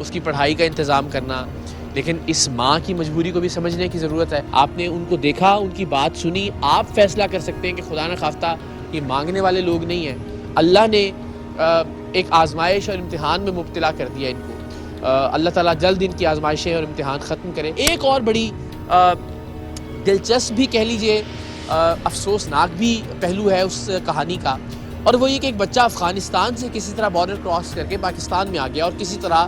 اس کی پڑھائی کا انتظام کرنا، لیکن اس ماں کی مجبوری کو بھی سمجھنے کی ضرورت ہے. آپ نے ان کو دیکھا، ان کی بات سنی، آپ فیصلہ کر سکتے ہیں کہ خدا نہ خواستہ یہ مانگنے والے لوگ نہیں ہیں، اللہ نے ایک آزمائش اور امتحان میں مبتلا کر دیا ان کو. اللہ تعالیٰ جلد ان کی آزمائشیں اور امتحان ختم کرے. ایک اور بڑی دلچسپ بھی کہہ لیجئے افسوسناک بھی پہلو ہے اس کہانی کا، اور وہ یہ کہ ایک بچہ افغانستان سے کسی طرح بارڈر کراس کر کے پاکستان میں آ گیا اور کسی طرح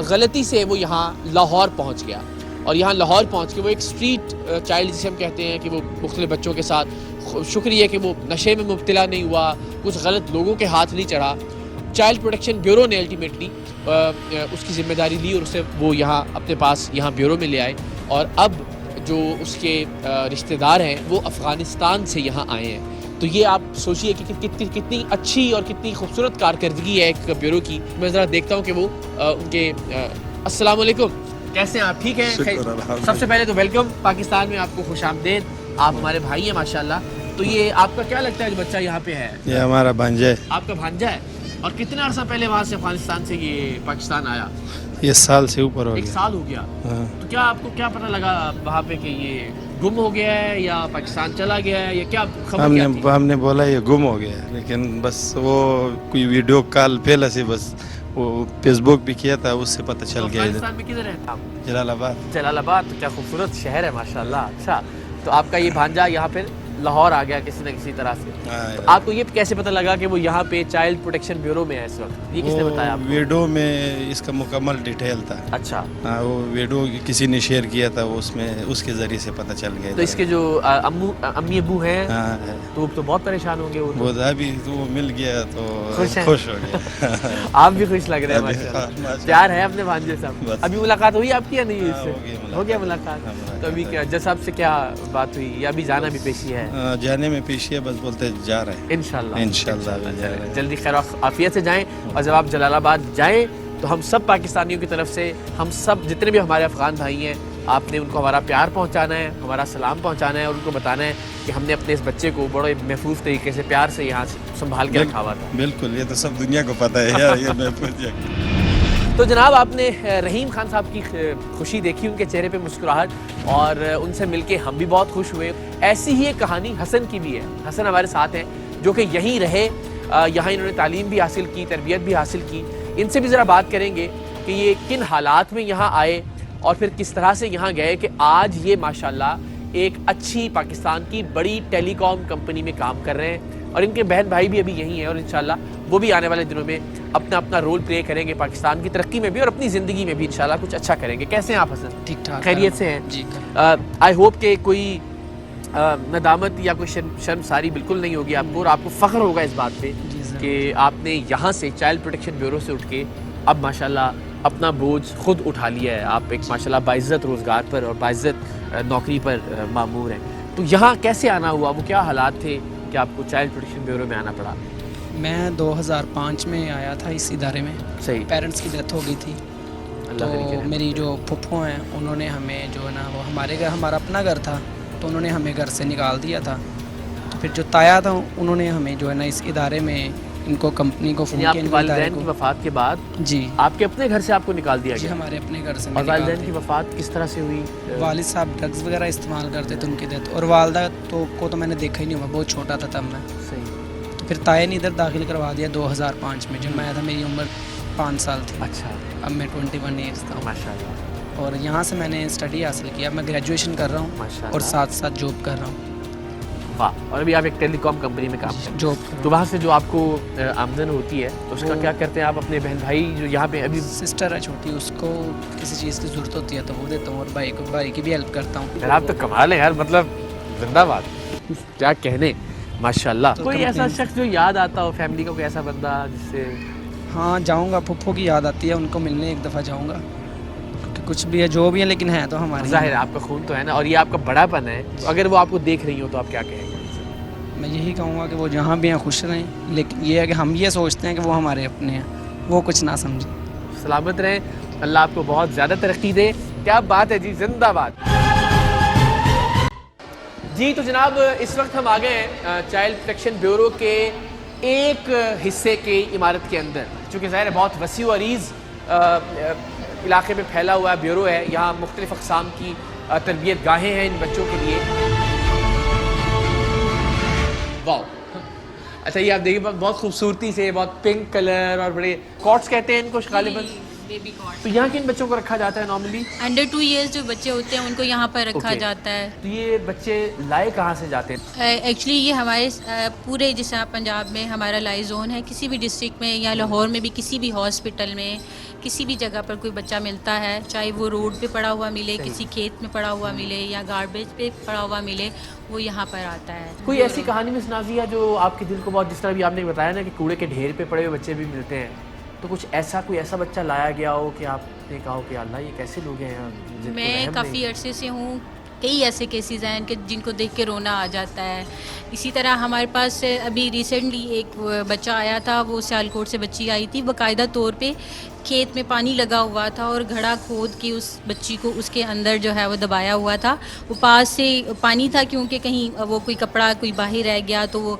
غلطی سے وہ یہاں لاہور پہنچ گیا، اور یہاں لاہور پہنچ کے وہ ایک اسٹریٹ چائلڈ جسے ہم کہتے ہیں کہ وہ مختلف بچوں کے ساتھ، شکر یہ کہ وہ نشے میں مبتلا نہیں ہوا، کچھ غلط لوگوں کے ہاتھ نہیں چڑھا. چائلڈ پروٹیکشن بیورو نے الٹیمیٹلی اس کی ذمہ داری لی اور اسے وہ یہاں اپنے پاس یہاں بیورو میں لے آئے، اور اب جو اس کے رشتہ دار ہیں وہ افغانستان سے یہاں آئے ہیں. تو یہ آپ سوچئے کہ کتنی اچھی اور کتنی خوبصورت کارکردگی ہے ایک بیورو کی. میں ذرا دیکھتا ہوں کہ وہ ان کے السلام علیکم، کیسے ہیں آپ؟ ٹھیک ہیں؟ سب سے پہلے تو ویلکم پاکستان میں، آپ کو خوش آمدید. آپ ہمارے بھائی ہیں ماشاءاللہ. تو یہ آپ کا کیا لگتا ہے جو بچہ یہاں پہ ہے؟ یہ ہمارا بھانجا ہے. آپ کا بھانجا ہے؟ اور کتنے عرصہ پہلے وہاں سے افغانستان سے یہ پاکستان آیا؟ یہ سال سے اوپر ہو ایک گیا. سال ہو گیا. تو کیا آپ کو کیا پتہ لگا وہاں پہ کہ یہ گم ہو گیا ہے یا پاکستان چلا گیا ہے یا کیا خبر کیا تھی؟ ہم نے بولا یہ گم ہو گیا ہے، لیکن بس وہ کوئی ویڈیو کال پہلے سے بس وہ فیس بک بھی کیا تھا، اس سے پتہ چل گیا. افغانستان میں کدھر رہتا آپ؟ جلال آباد. جلال آباد. تو کیا خوبصورت شہر ہے ماشاءاللہ. اچھا، تو آپ کا یہ بھانجا یہاں پھر لاہور آ گیا کسی نہ کسی طرح سے. تو آپ کو یہ کیسے پتہ لگا کہ وہ یہاں پہ چائلڈ پروٹیکشن بیورو میں ہے اس وقت؟ یہ کس نے بتایا آپ کو؟ ویڈیو میں اس کا مکمل ڈیٹیل تھا. اچھا. ہاں، وہ ویڈیو کسی نے شیئر کیا تھا، اس میں اس کے ذریعے سے پتہ چل گیا. تو اس کے جو امی ابو ہیں تو وہ تو بہت پریشان ہوں گے. وہ ابھی تو وہ مل گیا تو خوش ہو گیا. آپ بھی خوش لگ رہے ہیں ماشاءاللہ. پیار ہے اپنے بھانجے سے. ابھی ملاقات ہوئی آپ کی یا نہیں؟ اس سے ہو گیا ملاقات؟ تو ابھی کیا جج صاحب سے کیا بات ہوئی یا ابھی جانا بھی پیشی ہے؟ جانے میں پیشی ہے، بس بولتے جا رہے ہیں انشاءاللہ. جلدی خیر عافیت سے جائیں. اور جب آپ جلال آباد جائیں تو ہم سب پاکستانیوں کی طرف سے، ہم سب جتنے بھی ہمارے افغان بھائی ہیں، آپ نے ان کو ہمارا پیار پہنچانا ہے، ہمارا سلام پہنچانا ہے، اور ان کو بتانا ہے کہ ہم نے اپنے اس بچے کو بڑے محفوظ طریقے سے پیار سے یہاں سنبھال کے رکھا ہوا تھا. بالکل، یہ تو سب دنیا کو پتہ ہے یار. یہ محفوظ ہے. تو جناب آپ نے رحیم خان صاحب کی خوشی دیکھی، ان کے چہرے پہ مسکراہٹ، اور ان سے مل کے ہم بھی بہت خوش ہوئے. ایسی ہی ایک کہانی حسن کی بھی ہے. حسن ہمارے ساتھ ہیں جو کہ یہیں رہے، یہاں انہوں نے تعلیم بھی حاصل کی، تربیت بھی حاصل کی. ان سے بھی ذرا بات کریں گے کہ یہ کن حالات میں یہاں آئے اور پھر کس طرح سے یہاں گئے کہ آج یہ ماشاءاللہ ایک اچھی پاکستان کی بڑی ٹیلی کام کمپنی میں کام کر رہے ہیں. اور ان کے بہن بھائی بھی ابھی یہیں ہیں، اور انشاءاللہ وہ بھی آنے والے دنوں میں اپنا رول پلے کریں گے پاکستان کی ترقی میں بھی اور اپنی زندگی میں بھی انشاءاللہ کچھ اچھا کریں گے. کیسے ہیں آپ حسن؟ ٹھیک ٹھاک، خیریت سے ہیں؟ جی. آئی ہوپ کہ کوئی ندامت یا کوئی شرمساری بالکل نہیں ہوگی آپ کو، اور آپ کو فخر ہوگا اس بات پہ کہ آپ نے یہاں سے چائلڈ پروٹیکشن بیورو سے اٹھ کے اب ماشاءاللہ اپنا بوجھ خود اٹھا لیا ہے. آپ ایک ماشاءاللہ باعزت روزگار پر اور باعزت نوکری پر مامور ہیں. تو یہاں کیسے آنا ہوا؟ وہ کیا حالات تھے کہ آپ کو چائلڈ پروٹیکشن بیورو میں آنا پڑا؟ میں 2005 میں آیا تھا اس ادارے میں. صحیح. پیرنٹس کی ڈیتھ ہو گئی تھی، تو میری جو پھپھو ہیں انہوں نے ہمیں جو ہے نا، وہ ہمارے گھر، ہمارا اپنا گھر تھا تو انہوں نے ہمیں گھر سے نکال دیا تھا. پھر جو تایا تھا انہوں نے ہمیں جو ہے نا اس ادارے میں، ان کو کمپنی کو فون کیا. آپ کے والدین کی وفات کے بعد جی آپ کے اپنے گھر سے آپ کو نکال دیا جی گیا؟ ہمارے اپنے گھر سے. اور والدین کی وفات کس طرح سے ہوئی؟ والد صاحب ڈرگز وغیرہ استعمال کرتے تھے، ان کی ڈیتھ. اور والدہ کو تو میں نے دیکھا ہی نہیں ہوا، بہت چھوٹا تھا تب میں. صحیح. تو پھر تایا نے ادھر داخل کروا دیا 2005 میں. جب میں آیا تھا میری عمر 5 سال تھی. اچھا. اب میں 21 ایئرس کا ہوں. ماشاءاللہ. اور یہاں سے میں نے اسٹڈی حاصل کیا. میں گریجویشن کر رہا ہوں ماشاءاللہ. اور ساتھ ساتھ جاب کر رہا ہوں. واہ. اور ابھی آپ ایک ٹیلی کام کمپنی میں کام کرتے ہیں. جاب کر رہا تو وہاں سے جو آپ کو آمدن ہوتی ہے تو اس کا کیا کرتے ہیں آپ؟ اپنے بہن بھائی جو یہاں پہ ابھی ہوں. سسٹر ہے چھوٹی، اس کو کسی چیز کی ضرورت ہوتی ہے تو وہ دیتا ہوں، اور بھائی کی بھی ہیلپ کرتا ہوں. یار آپ تو کمال ہے یار، مطلب زندہ باد. کیا کہنے ماشاءاللہ. کوئی ایسا شخص جو یاد آتا ہو فیملی کا، کوئی ایسا بندہ جس سے؟ ہاں جاؤں گا، پھپھو کی یاد آتی ہے، ان کو ملنے ایک دفعہ جاؤں گا. کچھ بھی ہے جو بھی ہے لیکن ہے تو ہمارے. ظاہر ہے آپ کا خون تو ہے نا، اور یہ آپ کا بڑا پن ہے. تو اگر وہ آپ کو دیکھ رہی ہوں تو آپ کیا کہیں گے؟ میں یہی کہوں گا کہ وہ جہاں بھی ہیں خوش رہیں، لیکن یہ ہے کہ ہم یہ سوچتے ہیں کہ وہ ہمارے اپنے ہیں، وہ کچھ نہ سمجھیں. سلامت رہیں، اللہ آپ کو بہت زیادہ ترقی دے. کیا بات ہے جی، زندہ باد. جی تو جناب اس وقت ہم آ گئے ہیں چائلڈ پروٹیکشن بیورو کے ایک حصے کی عمارت کے اندر، چونکہ ظاہر ہے بہت وسیع و عریض علاقے میں پھیلا ہوا بیورو ہے. یہاں مختلف اقسام کی تربیت گاہیں ہیں ان بچوں کے لیے. واو, اچھا یہ آپ دیکھیے بہت خوبصورتی سے, بہت پنک کلر اور بڑے کارڈز کہتے ہیں ان کو غالباً. Baby card. تو یہاں کن بچوں کو رکھا جاتا ہے نارملی؟ انڈر 2 ایئرس جو بچے ہوتے ہیں ان کو یہاں پر رکھا جاتا ہے. تو یہ بچے لائے کہاں سے جاتے ہیں؟ ایکچولی یہ ہمارے پورے جیسے پنجاب میں ہمارا لائی زون ہے, کسی بھی ڈسٹرکٹ میں یا لاہور میں بھی کسی بھی ہاسپٹل میں کسی بھی جگہ پر کوئی بچہ ملتا ہے, چاہے وہ روڈ پہ پڑا ہوا ملے, کسی کھیت میں پڑا ہوا ملے یا گاربیج پہ پڑا ہوا ملے, وہ یہاں پر آتا ہے. کوئی ایسی کہانی مس نازیہ جو آپ کے دل کو بہت, جس طرح بھی آپ نے بتایا نا کہ کوڑے کے ڈھیر پہ پڑے ہوئے بچے بھی ملتے ہیں, تو کچھ ایسا کوئی ایسا بچہ لایا گیا ہو کہ آپ نے کہا ہو کہ اللہ یہ کیسے لوگ ہیں؟ میں کافی عرصے سے ہوں, کئی ایسے کیسز ہیں کہ جن کو دیکھ کے رونا آ جاتا ہے. اسی طرح ہمارے پاس ابھی ریسنٹلی ایک بچہ آیا تھا, وہ سیالکوٹ سے بچی آئی تھی, باقاعدہ طور پہ کھیت میں پانی لگا ہوا تھا اور گھڑا کھود کے اس بچی کو اس کے اندر جو ہے وہ دبایا ہوا تھا. وہ پاس سے پانی تھا کیونکہ کہیں وہ کوئی کپڑا کوئی باہر رہ گیا, تو وہ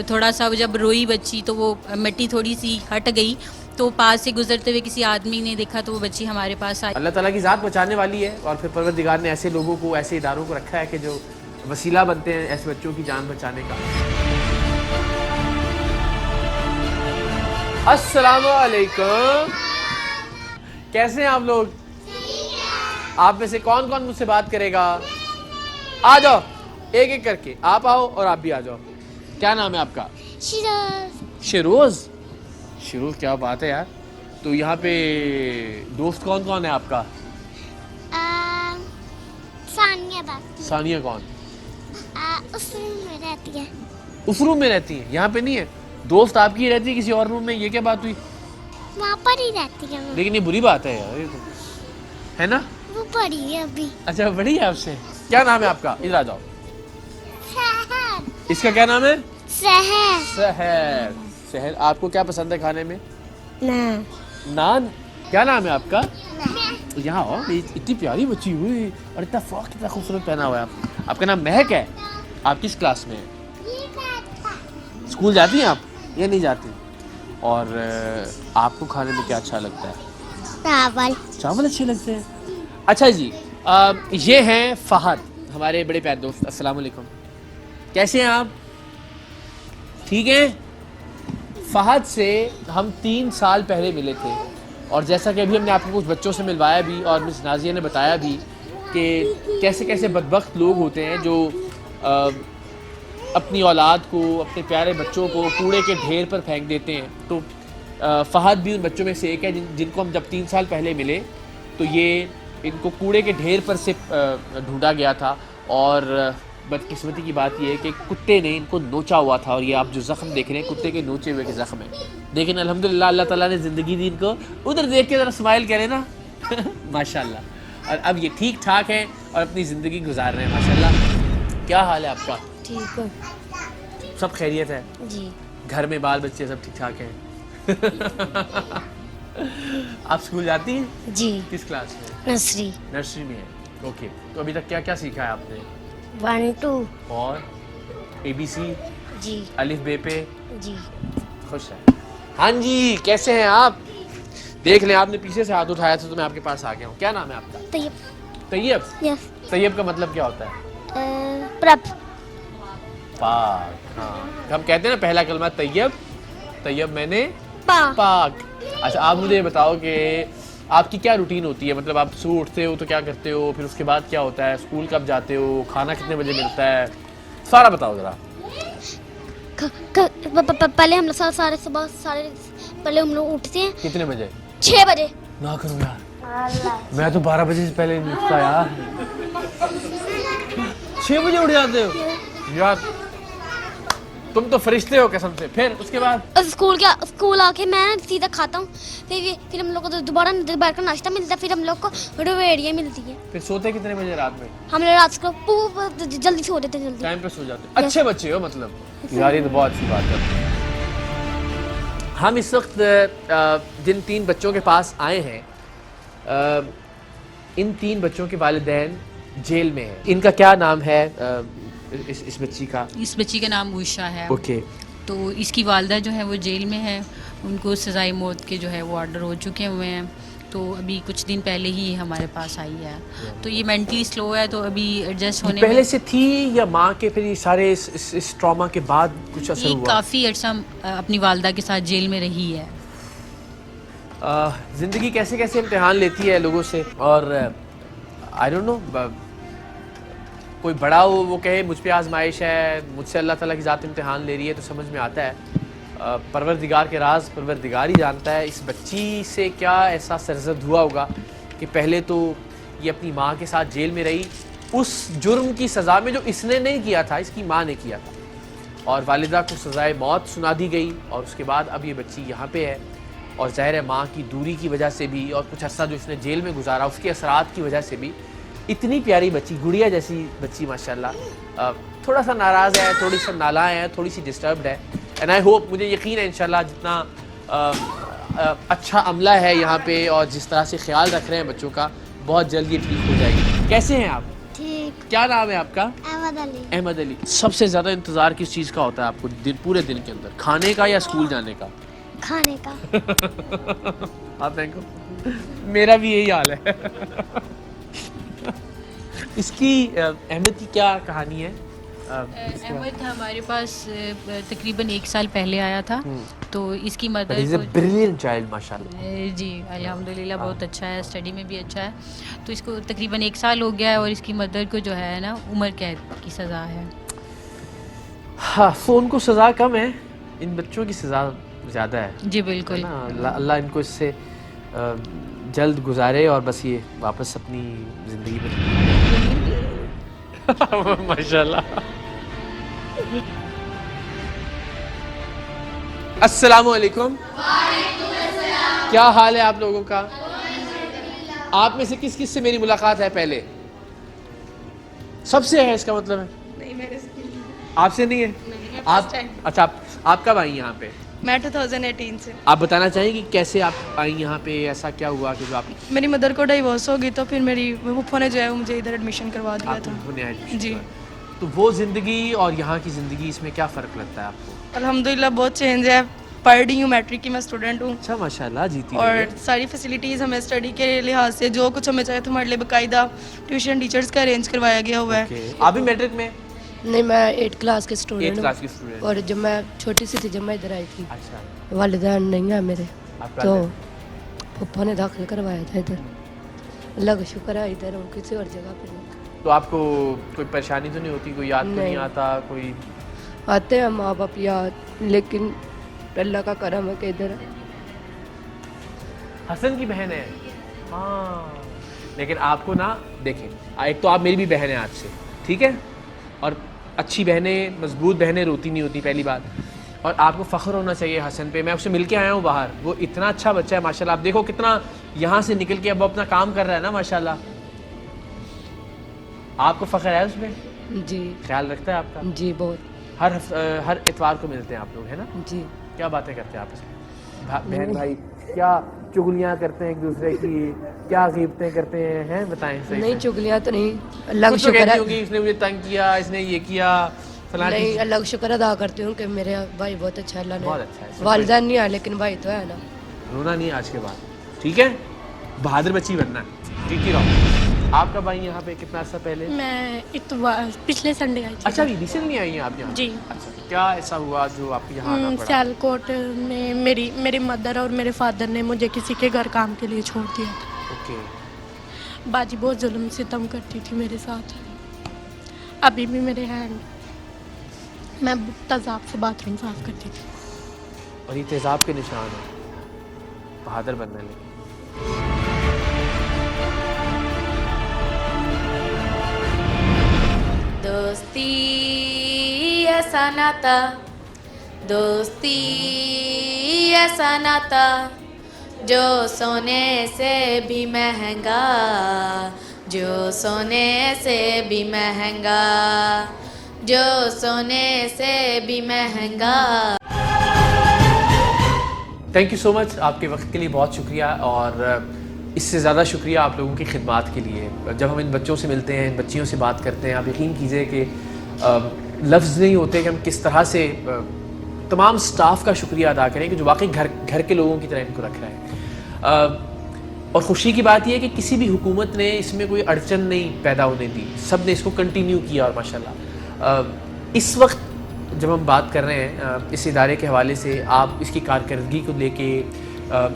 تھوڑا سا جب روئی بچی تو وہ مٹی تھوڑی سی ہٹ گئی, تو پاس سے گزرتے ہوئے کسی آدمی نے دیکھا تو وہ بچی ہمارے پاس آئی. اللہ تعالیٰ کی ذات بچانے والی ہے, اور پھر پروردگار نے ایسے لوگوں کو, ایسے اداروں کو رکھا ہے کہ جو وسیلہ بنتے ہیں ایسے بچوں کی جان بچانے کا. السلام علیکم, کیسے ہیں آپ لوگ؟ آپ میں سے کون کون مجھ سے بات کرے گا؟ آ جاؤ ایک ایک کر کے, آپ آؤ اور آپ بھی آ جاؤ. کیا نام ہے آپ کا؟ شیروز. شیروز, کیا بات ہے یار. تو یہاں پہ دوست کون کون ہے آپ کا؟ ثانیہ کون؟ اس روم میں رہتی ہے. اس روم میں رہتی ہیں, یہاں پہ نہیں ہے؟ دوست آپ کی رہتی ہے کسی اور روم میں, یہ کیا بات ہوئی؟ وہاں پر ہی رہتی ہے وہ. لیکن یہ بری بات ہے یار, یہ تو ہے نا. وہ پڑھی ہے ابھی. اچھا بڑی ہے آپ سے. کیا نام ہے آپ کا؟ ادھر آ جاؤ. سحر. اس کا کیا نام ہے؟ سحر. سحر. سحر, آپ کو کیا پسند ہے کھانے میں؟ نان. نان. کیا نام ہے آپ کا؟ یہاں ہو, اتنی پیاری بچی ہوئی اور اتنا فراک اتنا خوبصورت پہنا ہوا ہے. آپ کا نام مہک ہے. آپ کس کلاس میں ہیں؟ اسکول جاتی ہیں آپ یا نہیں جاتی؟ اور آپ کو کھانے میں کیا اچھا لگتا ہے؟ چاول. چاول اچھے لگتے ہیں. اچھا جی, یہ ہیں فہد, ہمارے بڑے پیارے دوست. السلام علیکم, کیسے ہیں آپ؟ ٹھیک ہیں. فہد سے ہم 3 سال پہلے ملے تھے, اور جیسا کہ ابھی ہم نے آپ کو کچھ بچوں سے ملوایا بھی, اور مس نازیہ نے بتایا بھی کہ کیسے کیسے بدبخت لوگ ہوتے ہیں جو اپنی اولاد کو, اپنے پیارے بچوں کو کوڑے کے ڈھیر پر پھینک دیتے ہیں. تو فہد بھی ان بچوں میں سے ایک ہے جن کو ہم جب 3 سال پہلے ملے تو یہ ان کو کوڑے کے ڈھیر پر سے ڈھونڈا گیا تھا, اور بدقسمتی کی بات یہ ہے کہ کتے نے ان کو نوچا ہوا تھا, اور یہ آپ جو زخم دیکھ رہے ہیں کتے کے نوچے ہوئے کے زخم ہیں. لیکن الحمدللہ اللہ تعالیٰ نے زندگی دی ان کو. ادھر دیکھ کے ذرا اسمائل کریں نا. ماشاءاللہ. اور اب یہ ٹھیک ٹھاک ہیں اور اپنی زندگی گزار رہے ہیں ماشاءاللہ. کیا حال ہے آپ کا؟ ٹھیک ہے سب خیریت ہے؟ جی. گھر میں بال بچے سب ٹھیک ٹھاک ہیں؟ آپ اسکول جاتی ہیں؟ جی. کس کلاس میں؟ نرسری. نرسری میں ہے. اوکے, تو ابھی تک کیا کیا سیکھا ہے آپ نے؟ 1 2. اور ABC جی. الف بے پہ؟ جی. خوش ہے. ہاں جی, کیسے ہیں آپ؟ دیکھ لیں, آپ نے پیچھے سے ہاتھ اٹھایا تھا تو میں آپ کے پاس آ گیا ہوں. کیا نام ہے آپ کا؟ طیب. طیب. یس. طیب کا مطلب کیا ہوتا ہے؟ پرب. پاک. ہاں, ہم کہتے ہیں نا پہلا کلمہ طیب, طیب میں نے پاک. پاک. اچھا, آپ مجھے یہ بتاؤ کہ آپ کی کیا روٹین ہوتی ہے؟ مطلب آپ صبح اٹھتے ہو تو کیا کرتے ہو, پھر اس کے بعد کیا ہوتا ہے, اسکول کب جاتے ہو, کھانا کتنے بجے ملتا ہے, سارا بتاؤ ذرا. پہلے ہم لوگ سارے صبح پہلے ہم لوگ اٹھتے ہیں. کتنے بجے؟ 6 بجے. نہ کرو یار, میں تو 12 بجے سے پہلے نہیں اٹھتا یار. 6 بجے اٹھ جاتے ہو یار, تم تو فرشتے ہو قسم سے. پھر اس کے بعد اسکول آ کے میں سیدھا کھاتا ہوں, پھر ہم لوگ کو دوبارہ بیٹھ کر ناشتہ ملتا ہے, پھر ہم لوگ کو رویڑیاں ملتی ہیں. پھر سوتے کتنے بجے رات میں؟ ہم لوگ رات کو جلدی سو جاتے ہیں. جلدی ٹائم پہ سو جاتے. اچھے بچے ہو مطلب یار, یہ تو بہت اچھی بات ہے. ہم اس وقت جن 3 بچوں کے پاس آئے ہیں, ان 3 بچوں کے والدین جیل میں ہیں. ان کا کیا نام ہے اس بچی کا؟ اس بچی کا نام عائشہ ہے. اوکے. تو اس کی والدہ جو ہے وہ جیل میں ہے, ان کو سزائے موت کے جو ہے وہ آرڈر ہو چکے ہوئے ہیں. تو ابھی کچھ دن پہلے ہی ہمارے پاس آئی ہے. تو یہ مینٹلی سلو ہے, تو ابھی ایڈجسٹ ہونے پہلے سے تھی یا ماں کے پھر یہ سارے اس ٹراما کے بعد کچھ اثر یہ ہوا؟ کافی عرصہ اپنی والدہ کے ساتھ جیل میں رہی ہے. زندگی کیسے کیسے امتحان لیتی ہے لوگوں سے, اور آئی ڈونٹ نو, کوئی بڑا ہو وہ کہے مجھ پہ آزمائش ہے, مجھ سے اللہ تعالیٰ کی ذات امتحان لے رہی ہے, تو سمجھ میں آتا ہے. پروردگار کے راز پروردگار ہی جانتا ہے. اس بچی سے کیا ایسا سرزد ہوا ہوگا کہ پہلے تو یہ اپنی ماں کے ساتھ جیل میں رہی اس جرم کی سزا میں جو اس نے نہیں کیا تھا, اس کی ماں نے کیا تھا, اور والدہ کو سزائے موت سنا دی گئی, اور اس کے بعد اب یہ بچی یہاں پہ ہے. اور ظاہر ہے ماں کی دوری کی وجہ سے بھی, اور کچھ عرصہ جو اس نے جیل میں گزارا اس کے اثرات کی وجہ سے بھی, اتنی پیاری بچی, گڑیا جیسی بچی ماشاءاللہ, تھوڑا سا ناراض ہے, تھوڑی سا نالاں ہے, تھوڑی سی ڈسٹربڈ ہے. اینڈ آئی ہوپ, مجھے یقین ہے انشاءاللہ جتنا اچھا عملہ ہے یہاں پہ اور جس طرح سے خیال رکھ رہے ہیں بچوں کا, بہت جلد یہ ٹھیک ہو جائے گی. کیسے ہیں آپ؟ ٹھیک. کیا نام ہے آپ کا؟ احمد علی. احمد علی. سب سے زیادہ انتظار کس چیز کا ہوتا ہے آپ کو پورے دن کے اندر, کھانے کا یا اسکول جانے کا؟ کھانے کا. آپ دیکھو, میرا بھی یہی حال ہے. اس کی احمد کی کیا کہانی ہے؟ احمد ہمارے پاس تقریباً 1 سال پہلے آیا تھا. تو اس کی مدر بریلینٹ چائلڈ ماشاءاللہ. جی الحمدللہ بہت اچھا ہے, اسٹڈی میں بھی اچھا ہے. تو اس کو تقریباً 1 سال ہو گیا ہے, اور اس کی مدر کو جو ہے نا عمر قید کی سزا ہے. ہاں, فون کو سزا کم ہے, ان بچوں کی سزا زیادہ ہے. جی بالکل. اللہ ان کو اس سے جلد گزارے اور بس یہ واپس اپنی زندگی میں. ماشاءاللہ. السلام علیکم. کیا حال ہے آپ لوگوں کا؟ آپ میں سے کس کس سے میری ملاقات ہے پہلے؟ سب سے ہے اس کا مطلب ہے؟ نہیں, میرے سے آپ سے نہیں ہے. آپ اچھا, آپ کب آئی یہاں پہ؟ میں 2018 سے. آپ بتانا چاہیں گی کیسے آپ آئیں یہاں پہ, ایسا کیا ہوا کہ جو آپ میری مدر کو ڈائیورس ہو گئی, تو پھر میری پھوپھو نے جو ہے مجھے ادھر ایڈمیشن کروا دیا تھا. جی. تو وہ زندگی اور یہاں کی زندگی, اس میں کیا فرق لگتا ہے آپ کو؟ الحمدللہ بہت چینج ہے. پڑھ رہی ہوں, میٹرک کی میں اسٹوڈنٹ ہوں. اچھا ماشاءاللہ, جیتی. اور ساری فیسلٹیز ہمیں اسٹڈی کے لحاظ سے جو کچھ ہمیں چاہے تو ہمارے لیے باقاعدہ ٹیوشن ٹیچرز کا ارینج کروایا گیا ہوا ہے. آپ بھی میٹرک میں؟ نہیں, میں 8 کلاس کے 8 اسٹوڈنٹ کلاس کی اسٹوڈنٹ. اور جب میں چھوٹی سی تھی, جب میں ادھر آئی تھی, اچھا, والدین نہیں ہیں میرے, آپ کا تو پپا نے داخل کروایا تھا ادھر. اللہ کا شکر ہے, ادھر ہوں, کسی اور جگہ پہ نہیں. تو آپ کو کوئی پریشانی تو نہیں ہوتی, کوئی یاد تو نہیں آتا کوئی؟ آتے ہیں ماں باپ یاد, لیکن اللہ کا کرم ہے کہ ادھر ہے. حسن کی بہن ہے. ہاں, لیکن آپ کو نا دیکھیں, ایک تو آپ میری بھی بہن ہیں آج سے, ٹھیک ہے, اور اچھی بہنیں, مضبوط بہنیں روتی نہیں ہوتی, پہلی بات. اور آپ کو فخر ہونا چاہیے حسن پہ. میں اس سے مل کے آیا ہوں باہر, وہ اتنا اچھا بچہ ہے ماشاءاللہ. آپ دیکھو کتنا یہاں سے نکل کے اب وہ اپنا کام کر رہا ہے نا ماشاءاللہ. آپ کو فخر ہے اس پہ؟ جی. خیال رکھتا ہے آپ کا؟ جی بہت. ہر اتوار کو ملتے ہیں آپ لوگ, ہے نا؟ جی. کیا باتیں کرتے ہیں آپ سے بہن بھائی؟ کیا چگلیاں کرتے ہیں ایک دوسرے کی, کیا غیبتیں کرتے ہیں بتائیں صحیح. نہیں, چگلیاں تو نہیں, اللہ کا شکر ہے. اس نے مجھے تنگ کیا, اس نے یہ کیا, نہیں, اللہ کا شکر ادا کرتی ہوں کہ میرے بھائی بہت اچھا ہے. اللہ بہت نے اچھا ہے. والدین نہیں ہے لیکن بھائی تو ہے نا. رونا نہیں آج کے بعد, ٹھیک ہے, بہادر بچی بننا ہے, ٹھیک ہی رہو. آپ کا بھائی یہاں پہ کتنا عرصہ پہلے؟ میں پچھلے سنڈے آئی تھی. اچھا, ابھی ریسنٹلی آئی ہیں آپ یہاں؟ جی. اچھا, کیا ایسا ہوا جو آپ کو یہاں آنا پڑا؟ سیالکوٹ میں میری مدر اور میرے فادر نے مجھے کسی کے گھر کام کے لیے چھوڑ دیا تھا. اوکے. باجی بہت ظلم ستم کرتی تھی میرے ساتھ. ابھی بھی میرے ہینڈ, میں تیزاب سے باتھ روم صاف کرتی تھی. اور یہ تیزاب کے نشان ہے, بہادر بننا ہے. دوستی ایسا ناتا, دوستی ایسا ناتا, جو سونے سے بھی مہنگا, جو سونے سے بھی مہنگا, جو سونے سے بھی مہنگا. تھینک یو سو مچ, آپ کے وقت کے لیے بہت شکریہ, اور اس سے زیادہ شکریہ آپ لوگوں کی خدمات کے لیے. جب ہم ان بچوں سے ملتے ہیں, ان بچیوں سے بات کرتے ہیں, آپ یقین کیجئے کہ لفظ نہیں ہوتے کہ ہم کس طرح سے تمام سٹاف کا شکریہ ادا کریں کہ جو واقعی گھر کے لوگوں کی طرح ان کو رکھ رہے ہیں. اور خوشی کی بات یہ ہے کہ کسی بھی حکومت نے اس میں کوئی اڑچن نہیں پیدا ہونے دی, سب نے اس کو کنٹینیو کیا. اور ماشاءاللہ اس وقت جب ہم بات کر رہے ہیں اس ادارے کے حوالے سے, آپ اس کی کارکردگی کو لے کے,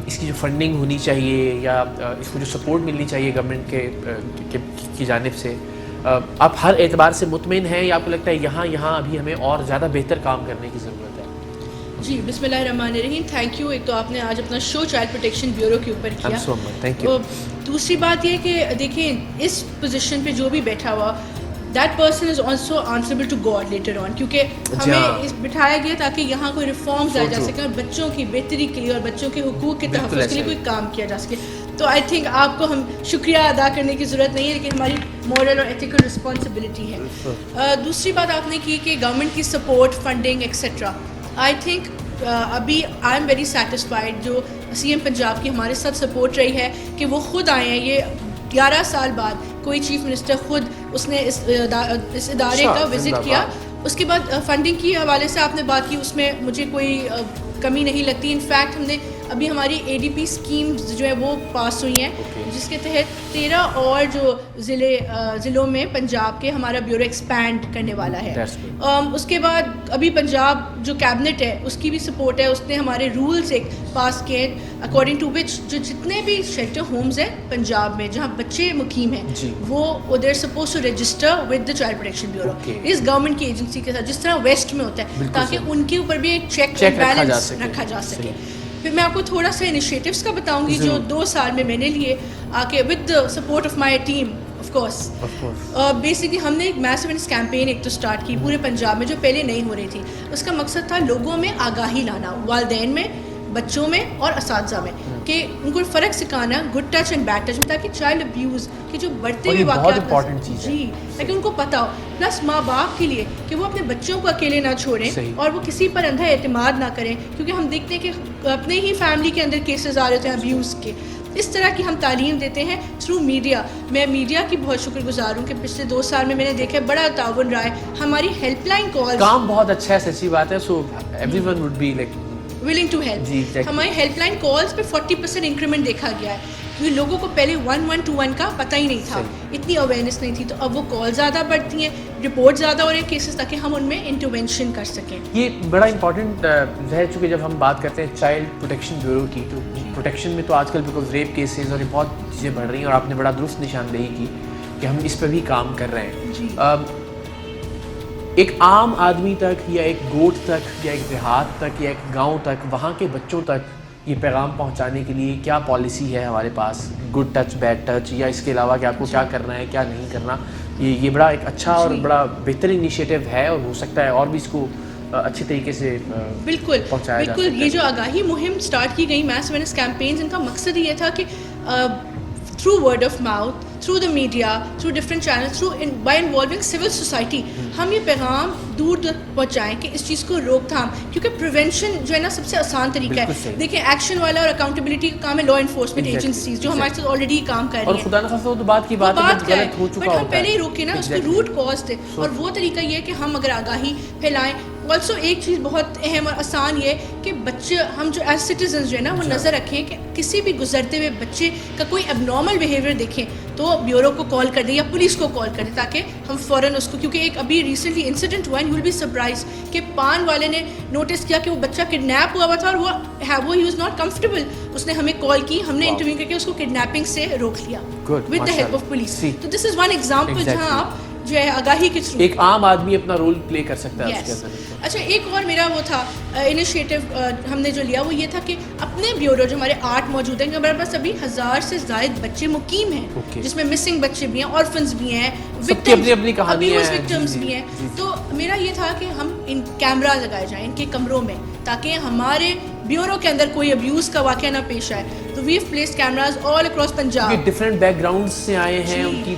اس کی جو فنڈنگ ہونی چاہیے یا اس کو جو سپورٹ ملنی چاہیے گورنمنٹ کی جانب سے, آپ ہر اعتبار سے مطمئن ہیں یا آپ کو لگتا ہے یہاں ابھی ہمیں اور زیادہ بہتر کام کرنے کی ضرورت ہے؟ جی بسم اللہ الرحمن الرحیم. Thank you. ایک تو آپ نے آج اپنا شو چائلڈ پروٹیکشن بیورو کے اوپر کیا. Thank you. دوسری بات یہ کہ دیکھیں اس پوزیشن پہ جو بھی بیٹھا ہوا, that person is also answerable to God later on, کیونکہ ہمیں بٹھایا گیا تاکہ یہاں کوئی ریفارمز لائے جا سکیں اور بچوں کی بہتری کے لیے اور بچوں کے حقوق کے تحفظ کے لیے کوئی کام کیا جا سکے. تو آئی تھنک آپ کو ہم شکریہ ادا کرنے کی ضرورت نہیں ہے, لیکن ہماری مورل اور ایتھیکل رسپانسبلٹی ہے. دوسری بات آپ نے کی کہ گورنمنٹ کی support, funding etcetera. I think ابھی آئی ایم ویری سیٹسفائڈ جو سی ایم پنجاب کی ہمارے ساتھ سپورٹ رہی ہے کہ وہ خود آئے ہیں. یہ 11 سال بعد کوئی چیف منسٹر خود اس نے اس ادارے کا وزٹ کیا. اس کے بعد فنڈنگ کی حوالے سے آپ نے بات کی, اس میں مجھے کوئی کمی نہیں لگتی. انفیکٹ ہم نے ابھی ہماری ADP اسکیمز جو ہے وہ پاس ہوئی ہیں, جس کے تحت 13 اور جو ضلعوں میں پنجاب کے ہمارا بیورو ایکسپینڈ کرنے والا ہے. اس کے بعد ابھی پنجاب جو کیبنٹ ہے اس کی بھی سپورٹ ہے. اس نے ہمارے رولز ایک پاس کیے اکارڈنگ ٹو وچ جو جتنے بھی شیلٹر ہومز ہیں پنجاب میں جہاں بچے مقیم ہیں وہ they are suppose to register with the child protection bureau اس گورنمنٹ کی ایجنسی کے ساتھ, جس طرح ویسٹ میں ہوتا ہے, تاکہ ان کے اوپر بھی ایک چیک اینڈ بیلنس رکھا جا سکے. پھر میں آپ کو تھوڑا سا انیشیٹوز کا بتاؤں گی جو 2 سال میں نے لیے آ کے with the support of my team of course. Basically ہم نے ایک میسیونس کیمپین ایک تو اسٹارٹ کی پورے پنجاب میں جو پہلے نہیں ہو رہی تھی. اس کا مقصد تھا لوگوں میں آگاہی لانا, والدین میں, بچوں میں اور اساتذہ میں, کہ ان کو فرق سکھانا good touch and bad touch میں, تاکہ چائلڈ ابیوز کے جو بڑھتے ہوئے واقعات جی تاکہ ان کو پتہ ہو. پلس ماں باپ کے لیے کہ وہ اپنے بچوں کو اکیلے نہ چھوڑیں اور وہ کسی پر اندھا اعتماد نہ کریں, کیونکہ ہم دیکھتے ہیں کہ اپنے ہی فیملی کے اندر کیسز آ رہے ہوتے ہیں ابیوز کے. اس طرح کی ہم تعلیم دیتے ہیں تھرو میڈیا. میں میڈیا کی بہت شکر گزار ہوں کہ پچھلے 2 سال میں نے دیکھا بڑا تعاون رہا ہے. ہماری ہیلپ لائن کال کام بہت اچھا ہے, سچی بات ہے. So everyone would be like willing to help. ہماری ہیلپ لائن کالز پہ 40% انکریمنٹ دیکھا گیا ہے, کیونکہ لوگوں کو پہلے 1121 کا پتہ ہی نہیں تھا, اتنی اویئرنیس نہیں تھی. تو اب وہ کال زیادہ بڑھتی ہیں, رپورٹ زیادہ ہو رہے ہیں کیسز, تاکہ ہم ان میں انٹرونشن کر سکیں. یہ بڑا امپورٹنٹ ہے, چونکہ جب ہم بات کرتے ہیں چائلڈ پروٹیکشن بیورو کی, تو پروٹیکشن میں تو آج کل بیکاز ریپ کیسز اور بہت چیزیں بڑھ رہی ہیں, اور آپ نے بڑا درست نشاندہی کی کہ ہم اس پہ بھی کام کر رہے ہیں. ایک عام آدمی تک یا ایک گوٹ تک یا ایک دیہات تک یا ایک گاؤں تک, وہاں کے بچوں تک یہ پیغام پہنچانے کے لیے کیا پالیسی ہے ہمارے پاس, گڈ ٹچ بیڈ ٹچ, یا اس کے علاوہ کہ آپ کو کیا کرنا ہے کیا نہیں کرنا؟ یہ بڑا ایک اچھا اور بڑا بہتر انیشیٹو ہے, اور ہو سکتا ہے اور بھی اس کو اچھے طریقے سے بالکل پہنچایا جا سکتا ہے. یہ جو آگاہی مہم سٹارٹ کی گئی میس اویئرنیس کیمپینز, ان کا مقصد یہ تھا کہ through word of mouth, through the media, through different channel, through by involving civil society, ہم یہ پیغام دور تک پہنچائیں کہ اس چیز کو روک تھام, کیونکہ پریونشن جو ہے نا سب سے آسان طریقہ ہے. دیکھیں ایکشن والا اور اکاؤنٹیبلٹی کا کام ہے لا انفورسمنٹ ایجنسیز جو ہمارے ساتھ آلریڈی کام کر رہی ہیں, اور خدا نخواستہ وہ تو بات کی بات ہے, بٹ ہم پہلے ہی روکیں نا, اس کی روٹ کاز ہے. اور وہ طریقہ یہ ہے کہ ہم اگر آگاہی پھیلائیں. آلسو ایک چیز بہت اہم اور آسان یہ ہے کہ بچے ہم جو ایز سٹیزنز جو ہے نا وہ نظر رکھیں کہ کسی بھی گزرتے ہوئے بچے کا کوئی اب نارمل بیہیویئر دیکھیں تو بیورو کو کال کر دیں یا پولیس کو کال کر دیں, تاکہ ہم فوراً اس کو, کیونکہ ایک ابھی ریسنٹلی انسیڈنٹ ہوا, یو ول بی سرپرائز کہ پان والے نے نوٹس کیا کہ وہ بچہ کڈنیپ ہوا تھا اور وہ ہی واز ناٹ کمفرٹیبل. اس نے ہمیں کال کی, ہم نے انٹرویو کر کے اس کو کڈنیپنگ سے روک لیا with the help of police. تو دس از ون ایگزامپل جہاں آپ جو ہے آگاہی کے تھرو ایک عام آدمی اپنا رول پلے کر سکتا ہے اس کے اندر. اچھا, ایک اور میرا وہ تھا انیشیٹو ہم نے جو لیا وہ یہ تھا کہ اپنے بیورو جو ہمارے 8 موجود ہیں, ہمارے پاس ابھی 1000 سے زائد بچے مقیم ہیں, جس میں مسنگ بچے بھی ہیں, آرفنز بھی ہیں, وکٹمز بھی ہیں. تو میرا یہ تھا کہ ہم ان کیمرہ لگائے جائیں ان کے کمروں میں, تاکہ ہمارے بیورو کے اندر کوئی ابیوز کا واقعہ نہ پیش آئے. تو we have placed cameras all across Punjab. Different background سے آئے ہیں, ان کی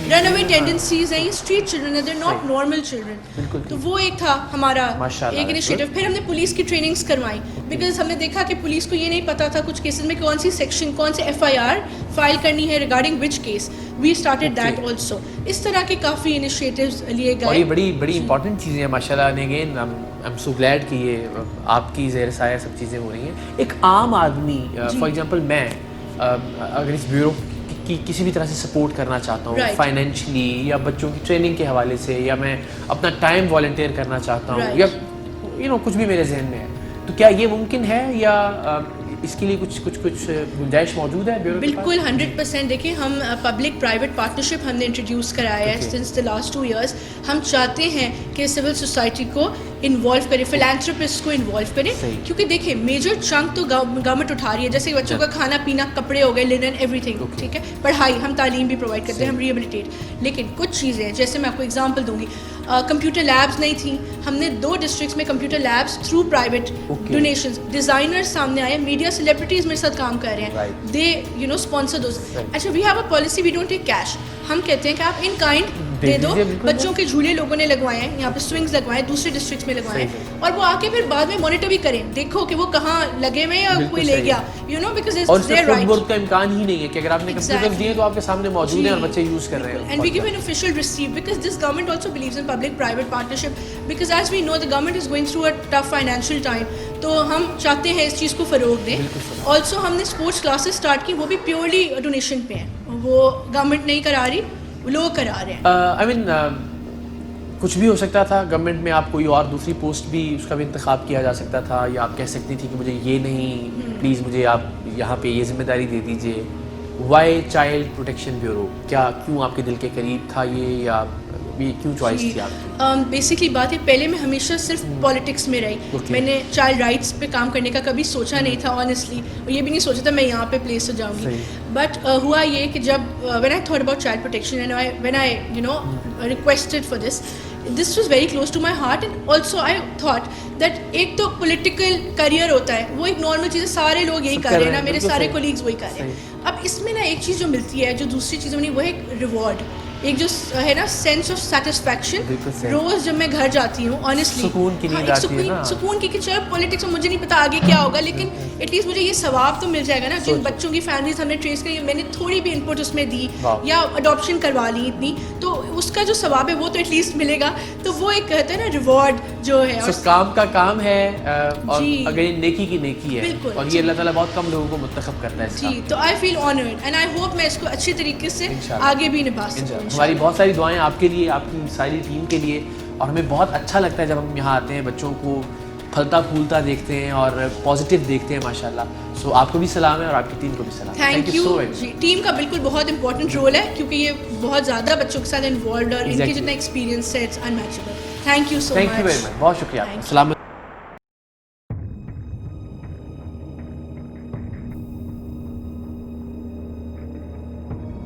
رن اوے ٹینڈنسیز ہیں, یہ اسٹریٹ چلڈرن ہیں, they are not normal children. تو وہ ایک تھا ہمارا ایک انیشیٹو. پھر ہم نے پولیس کی ٹریننگس کروائی, بیکاز ہم نے دیکھا کہ پولیس کو یہ نہیں پتا تھا کچھ کیسز میں کون سی سیکشن, کون سے FIR فائل کرنی ہے regarding which case. We started that also. اس طرح کے کافی انیشیٹوز لیے گئے, اور یہ بڑی امپورٹنٹ چیزیں ہیں ماشاء اللہ. اگین ایم سو گلیڈ کہ یہ آپ کی زیر سایہ سب چیزیں ہو رہی ہیں. ایک عام آدمی فار ایگزامپل میں اگر اس بیورو کی کسی بھی طرح سے سپورٹ کرنا چاہتا ہوں فائنینشلی یا بچوں کی ٹریننگ کے حوالے سے, یا میں اپنا ٹائم والنٹیئر کرنا چاہتا ہوں, یا کچھ بھی میرے ذہن میں ہے, تو کیا یہ ممکن ہے یا اس کے لیے کچھ گنجائش موجود ہے بیورو کے پاس؟ بالکل 100%. دیکھیں ہم پبلک پرائیویٹ پارٹنرشپ ہم نے انٹروڈیوس کرایا ہے سنس دا لاسٹ 2 years. ہم چاہتے ہیں کہ سول سوسائٹی کو انوالو کریں, فلانتھروپسٹ کو انوالو کریں, کیونکہ دیکھیں میجر چنک تو گورنمنٹ اٹھا رہی ہے, جیسے بچوں کا کھانا پینا, کپڑے ہو گئے, لینن, ایوری تھنگ, ٹھیک ہے, پڑھائی, ہم تعلیم بھی پرووائڈ کرتے ہیں, ہم ریہیبلیٹیٹ. لیکن کچھ چیزیں جیسے میں آپ کو اگزامپل دوں گی, کمپیوٹر لیبس نہیں تھیں, ہم نے 2 ڈسٹرکٹس میں computer labs through private donations, designers سامنے آئے, میڈیا سیلیبریٹیز میرے ساتھ کام کر رہے ہیں, دے اسپانسر دوز. اچھا, we have a policy, we don't take cash. ہم کہتے ہیں کہ آپ ان کائنڈ دے دو. بچوں کے جھولے لوگوں نے لگوائے ہیں, یہاں پہ سوئنگز لگوائے ہیں, دوسرے ڈسٹرکٹس میں لگوائے ہیں, اور وہ آ کے پھر بعد میں مانیٹر بھی کریں, دیکھو کہ وہ کہاں لگے ہوئے یا کوئی لے گیا, بیکاز اٹس دیئر رائٹ. اور کا امکان ہی نہیں ہے کہ اگر آپ نے کمپیوٹر دیے تو آپ کے سامنے موجود ہیں اور بچے یوز کر رہے ہیں. And we give an official receipt because this government also believes in public private partnership, because as we know the government is going through a tough financial time, تو ہم چاہتے ہیں اس چیز کو فروغ دیں. آلسو ہم نے اسپورٹس کلاسز اسٹارٹ کی, وہ بھی پیورلی ڈونیشن پہ ہیں, وہ گورنمنٹ نہیں کرا رہی, لوگ کرا رہے ہیں. آئی مین کچھ بھی ہو سکتا تھا, گورنمنٹ میں آپ کوئی اور دوسری پوسٹ بھی اس کا بھی انتخاب کیا جا سکتا تھا, یا آپ کہہ سکتی تھی کہ مجھے یہ نہیں, پلیز مجھے آپ یہاں پہ یہ ذمہ داری دے دیجیے. وائی چائلڈ پروٹیکشن بیورو, کیوں آپ کے دل کے قریب تھا یہ, یا یہ کیوں چوائس تھی آپ کی؟ بیسکلی بات ہے, پہلے میں ہمیشہ صرف پالیٹکس میں رہی, میں نے چائلڈ رائٹس پہ کام کرنے کا کبھی سوچا نہیں تھا آنیسٹلی, اور یہ بھی نہیں سوچا تھا میں یہاں پہ پلیس ہو جاؤں گی. بٹ ہوا یہ کہ جب when I thought about child protection and when I requested for this was very close to my heart. And also I thought that ایک تو پولیٹیکل کریئر ہوتا ہے, وہ ایک نارمل چیز ہے, سارے لوگ یہی کر رہے ہیں نا, میرے سارے کولیگز وہی کر رہے ہیں. اب اس میں نا ایک چیز جو ملتی ہے جو دوسری چیزوں میں نہیں, وہ ہے ایک ریوارڈ, ایک جو ہے نا سینس آف سیٹسفیکشن. روز جب میں گھر جاتی ہوں آنیسٹلی سکون کی, کہ چلو پولیٹکس میں مجھے نہیں پتا آگے کیا ہوگا, لیکن ایٹ لیسٹ مجھے یہ ثواب تو مل جائے گا نا. جن بچوں کی فیملیز ہم نے ٹریس کری, میں نے تھوڑی بھی انپٹ اس میں دی, یا اڈاپشن کروا لی اتنی, تو اس کا جو ثواب ہے وہ تو ایٹ لیسٹ ملے گا. تو وہ ایک کہتے ہیں نا ریوارڈ جو ہے, کام کا کام ہے, اور اگر یہ نیکی کی نیکی ہے, اور یہ اللہ تعالیٰ بہت کم لوگوں کو منتخب کرتا ہے. جی, تو آئی فیل آنرڈ اینڈ آئی ہوپ میں اس کو اچھے طریقے سے آگے بھی نبھا سکوں. ہماری بہت ساری دعائیں آپ کے لیے, آپ کی ساری ٹیم کے لیے, اور ہمیں بہت اچھا لگتا ہے جب ہم یہاں آتے ہیں, بچوں کو پھلتا پھولتا دیکھتے ہیں اور پازیٹیو دیکھتے ہیں, ماشاءاللہ. سو آپ کو بھی سلام ہے اور آپ کی ٹیم کو بھی سلام. Thank you. جی, ٹیم کا بالکل بہت امپورٹنٹ رول ہے, کیونکہ یہ بہت زیادہ بچوں کے ساتھ انوالوڈ, اور ان کے جتنا ایکسپیرینس ہے it's unmatchable. Thank you so much. Thank you very much, بہت شکریہ. السلام.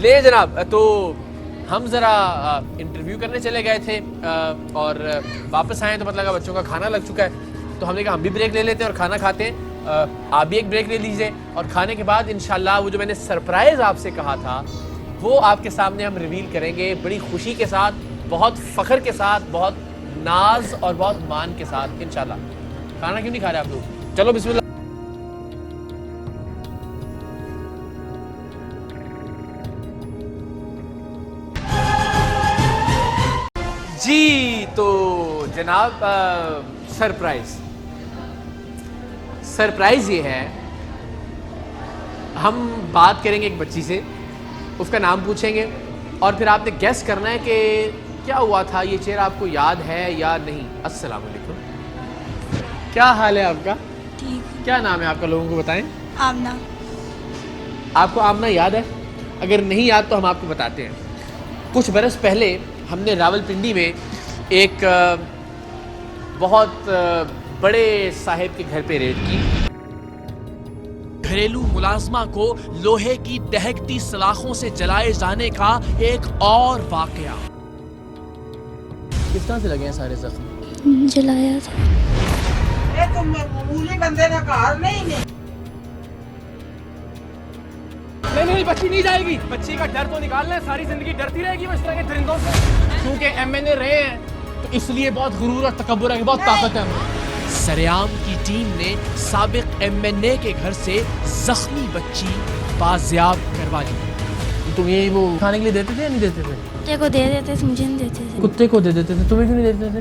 لے جناب, تو ہم ذرا انٹرویو کرنے چلے گئے تھے, اور واپس آئے تو پتہ لگا بچوں کا کھانا لگ چکا ہے, تو ہم نے کہا ہم بھی بریک لے لیتے ہیں اور کھانا کھاتے ہیں. آپ بھی ایک بریک لے لیجئے, اور کھانے کے بعد انشاءاللہ وہ جو میں نے سرپرائز آپ سے کہا تھا وہ آپ کے سامنے ہم ریویل کریں گے, بڑی خوشی کے ساتھ, بہت فخر کے ساتھ, بہت ناز اور بہت مان کے ساتھ انشاءاللہ. کھانا کیوں نہیں کھا رہے آپ لوگ؟ چلو بسم اللہ. جی تو جناب, سرپرائز یہ ہے, ہم بات کریں گے ایک بچی سے, اس کا نام پوچھیں گے, اور پھر آپ نے گیس کرنا ہے کہ کیا ہوا تھا, یہ چہرہ آپ کو یاد ہے یا نہیں. السلام علیکم, کیا حال ہے آپ کا؟ ٹھیک. کیا نام ہے آپ کا, لوگوں کو بتائیں. آمنہ. آپ کو آمنہ یاد ہے؟ اگر نہیں یاد تو ہم آپ کو بتاتے ہیں. کچھ برس پہلے ہم نے راولپنڈی میں ایک بہت بڑے صاحب کے گھر پہ ریڈ کی. گھریلو ملازمہ کو لوہے کی دہکتی سلاخوں سے جلائے جانے کا ایک اور واقعہ. کس طرح سے لگے ہیں سارے زخم؟ جلایا تھا. یہ تو معمولی بندے کا کار نہیں. نہیں, بچی نہیں جائے گی. بچی کا ڈر تو نکالنا ہے, ساری زندگی ڈرتی رہے گی وہ اس طرح کے درندوں سے. کیونکہ ایم این اے رہے ہیں تو اس لیے بہت غرور اور تکبر ہے, بہت طاقت ہے. سریام کی ٹیم نے سابق ایم این اے کے گھر سے زخمی بچی بازیاب کروا لی. تم یہ وہ کھانے کے لیے دیتے تھے یا نہیں دیتے تھے؟ کتے کو دے دیتے تھے, مجھے نہیں دیتے تھے. کتے کو دے دیتے تھے, تمہیں کیوں نہیں دیتے تھے؟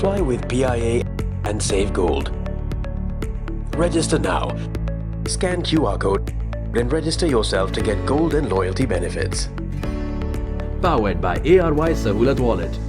Fly with PIA and save gold. Register now. Scan QR code and register yourself to get gold and loyalty benefits. Powered by ARY Sahulat Wallet.